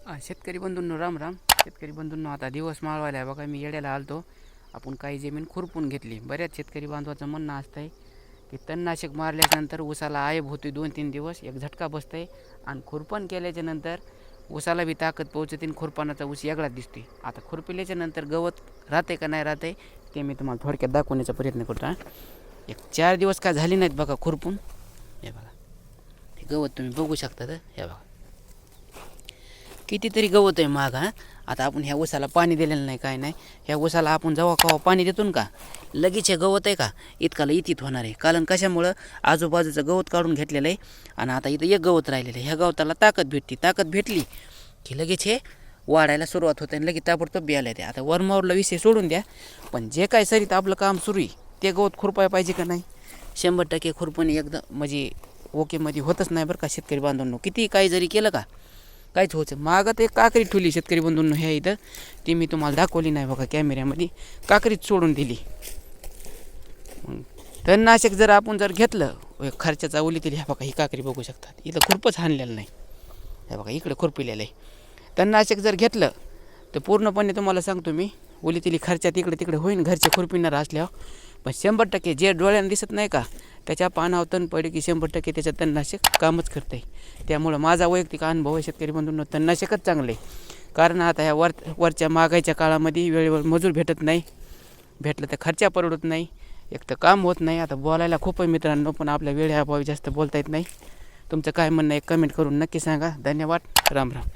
शेतकरी बंधूंनो राम राम. शेतकरी बंधूंनो, आता दिवस माळवायला आहे बघा. मी येड्याला आलतो. आपण काही जमीन खुरपून घेतली. बऱ्याच शेतकरी बांधवाचं म्हणणं असतं आहे की तणनाशक मारल्याच्यानंतर ऊसाला आयब होती 2-3 दिवस, एक झटका बसतंय आणि खुरपण केल्याच्यानंतर ऊसाला बी ताकद पोहोचते आणि खुरपणाचा ऊस वेगळाच दिसते. आता खुरपिल्याच्यानंतर गवत राहते का नाही राहते ते मी तुम्हाला थोडक्यात दाखवण्याचा प्रयत्न करतो. एक 4 दिवस काय झाले नाहीत बघा खुरपून. हे बघा, हे गवत तुम्ही बघू शकता. तर हे बघा कितीतरी गवत आहे माग. आता आपण ह्या ऊसाला पाणी दिलेलं नाही, काय नाही. ह्या ऊसाला आपण जेव्हा केव्हा पाणी देतो का लगेच हे गवत आहे का इतकाला इतीत होणार आहे. कारण कशामुळं आजूबाजूचं गवत काढून घेतलेलं आहे आणि आता इथं एक गवत राहिलेलं आहे. ह्या गवताला ताकद भेटते. ताकद भेटली की लगेच हे वाढायला सुरुवात होते आणि लगेच ताबडतोब बियाला येते. आता वरमावरला विषय सोडून द्या, पण जे काय सरीत आपलं काम सुरू आहे ते गवत खुरपाय पाहिजे का नाही. 100% खुरपणी एकदम म्हणजे ओकेमध्ये होतच नाही बरं का शेतकरी बांधवांनो. किती काही जरी केलं का काहीच होतं. मागं एक काकरी ठेवली शेतकरी बंधूंनो ह्या इथं, ती मी तुम्हाला दाखवली नाही बघा कॅमेऱ्यामध्ये. काकरीच सोडून दिली. तणनाशक जर आपण जर घेतलं खर्चाचा ओली तरी ह्या बघा ही काकरी बघू शकतात. इथं खुरपच हाणलेलं नाही. हे बघा इकडे खुरपिलेलं आहे. तणनाशक जर घेतलं तर पूर्णपणे तुम्हाला सांगतो मी ओली तिली खर्चात इकडे तिकडे होईन घरचे खुरपिणार असल्यावर. पण 100% जे डोळ्यानं दिसत नाही का त्याच्या पानावर तण पडे की 100% त्याचं तणनाशक कामच करतं आहे. त्यामुळं माझा वैयक्तिक अनुभव आहे शेतकरी बंधूंनो, तणनाशकच चांगलं आहे. कारण आता ह्या वरच्या महागाईच्या काळामध्ये वेळेवर मजूर भेटत नाही. भेटलं तर खर्चा परवडत नाही, एक तर काम होत नाही. आता बोलायला खूप आहे मित्रांनो, पण आपल्या वेळेअभावी जास्त बोलता येत नाही. तुमचं काय म्हणणं आहे कमेंट करून नक्की सांगा. धन्यवाद. राम राम.